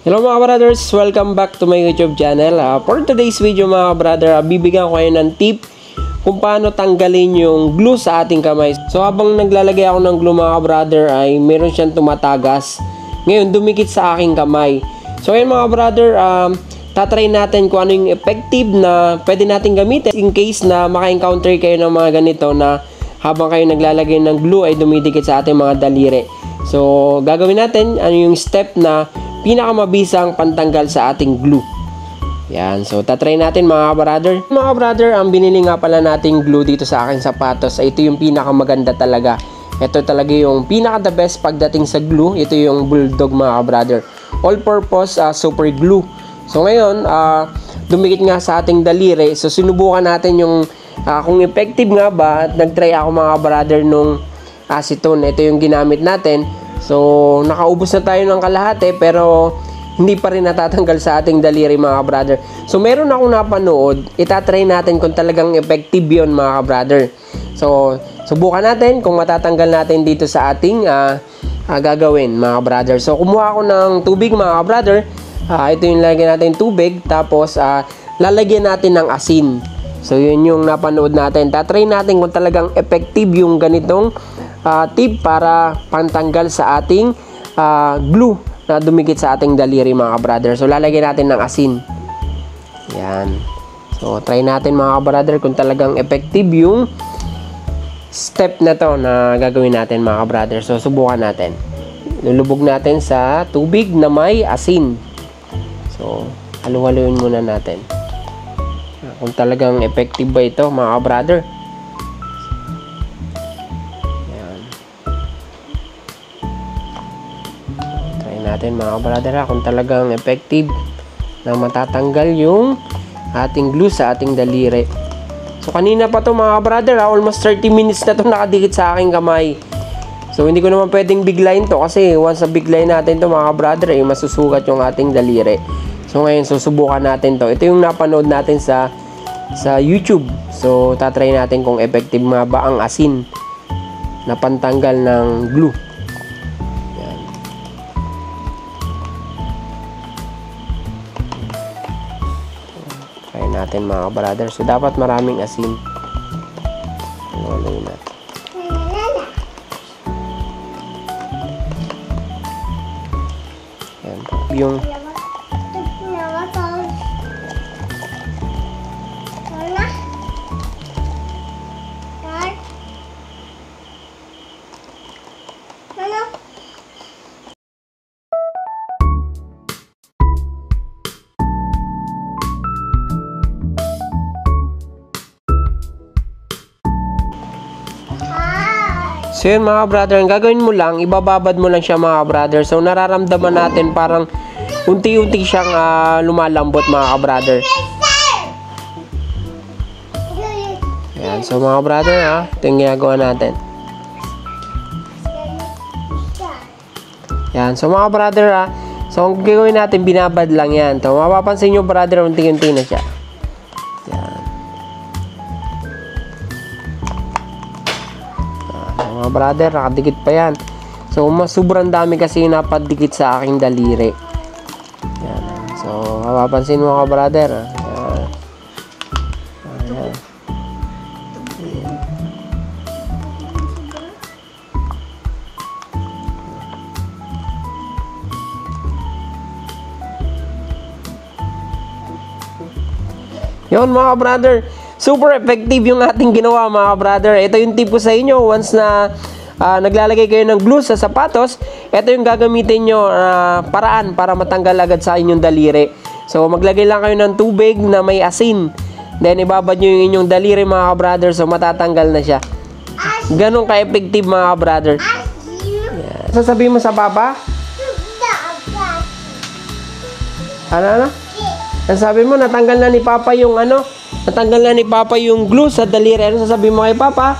Hello mga brothers, welcome back to my YouTube channel. For today's video mga brother, bibigyan ko kayo ng tip kung paano tanggalin yung glue sa ating kamay. So habang naglalagay ako ng glue mga brother ay meron siyang tumatagas. Ngayon dumikit sa aking kamay. So ayun mga brother, tatry natin kung ano yung effective na pwede natin gamitin in case na maka-encounter kayo ng mga ganito na habang kayo naglalagay ng glue ay dumidikit sa ating mga daliri. So gagawin natin ano yung step na pinakamabisang pantanggal sa ating glue. Yan. So, tatry natin mga brother. Mga brother, ang binili nga pala nating glue dito sa aking sapatos ay ito yung pinakamaganda talaga. Ito talaga yung pinaka the best pagdating sa glue. Ito yung Bulldog mga brother. All-purpose super glue. So, ngayon, dumikit nga sa ating daliri. So, sinubukan natin yung kung effective nga ba. At nag-try ako mga brother nung acetone. Ito yung ginamit natin. So, nakaubos na tayo ng kalahati pero hindi pa rin natatanggal sa ating daliri mga brother. So, meron akong napanood. Itatry natin kung talagang effective yun mga brother. So, subukan natin kung matatanggal natin dito sa ating gagawin mga brother. So, kumuha ako ng tubig mga brother. Ito yung lagyan natin tubig. Tapos, lalagyan natin ng asin. So, yun yung napanood natin. Tatry natin kung talagang effective yung ganitong tip para pantanggal sa ating glue na dumikit sa ating daliri mga brother. So lalagyan natin ng asin. Yan. So try natin mga brother kung talagang effective yung step na to na gagawin natin mga brother. So subukan natin. Lulubog natin sa tubig na may asin. So halu-haluin muna natin. Kung talagang effective ba ito mga brother. Natin mga brother kung talagang effective na matatanggal yung ating glue sa ating daliri. So kanina pa to mga brother almost 30 minutes na to nakadikit sa aking kamay. So hindi ko naman pwedeng biglayin to kasi once na biglayin natin to mga brother ay masusugat yung ating daliri. So ngayon susubukan natin to. Ito yung napanood natin sa YouTube. So tatry natin kung effective nga ba ang asin na pantanggal ng glue. Natin mga brother. So dapat maraming asin. Haluin natin. Yan po. Yung so yun mga brother, ang gagawin mo lang, ibababad mo lang siya mga brother. So nararamdaman natin parang unti-unti siyang lumalambot mga brother. Ayan, so mga brother ito yung ginagawa natin. Ayan, so mga brother so ang gagawin natin, binabad lang yan. So mapapansin nyo brother, unti-unti na siya. Mga brother, nakadikit pa yan. So, sobrang dami kasi napadikit sa aking daliri. Yan. So, mapapansin mo mga brother. Ayan. Ayan. Yun mga brother. Super effective yung ating ginawa mga brother. Ito yung tip ko sa inyo. Once na naglalagay kayo ng glue sa sapatos, ito yung gagamitin nyo paraan para matanggal agad sa inyong daliri. So maglagay lang kayo ng tubig na may asin. Then ibabad nyo yung inyong daliri mga brother. So matatanggal na siya. Ganun ka-effective mga brother. Yeah. Sasabihin mo sa papa? Ano? Sabi mo natanggal na ni papa yung natanggal na ni papa yung glue sa daliri. Ano sasabihin mo kay papa?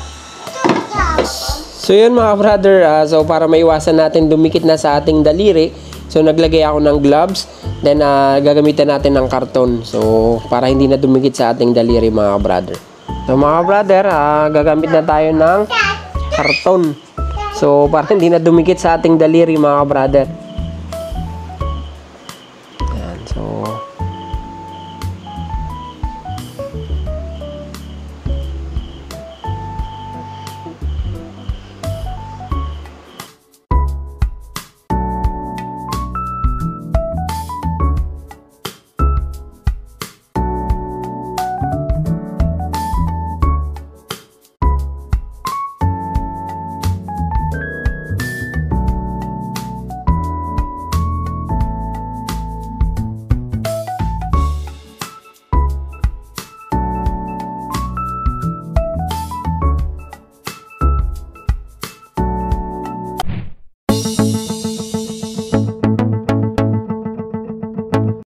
So yun mga brother, so para maiwasan natin dumikit na sa ating daliri, so naglagay ako ng gloves. Then gagamitan natin ng karton. So para hindi na dumikit sa ating daliri mga brother. So mga brother, gagamit na tayo ng karton. So para hindi na dumikit sa ating daliri mga brother.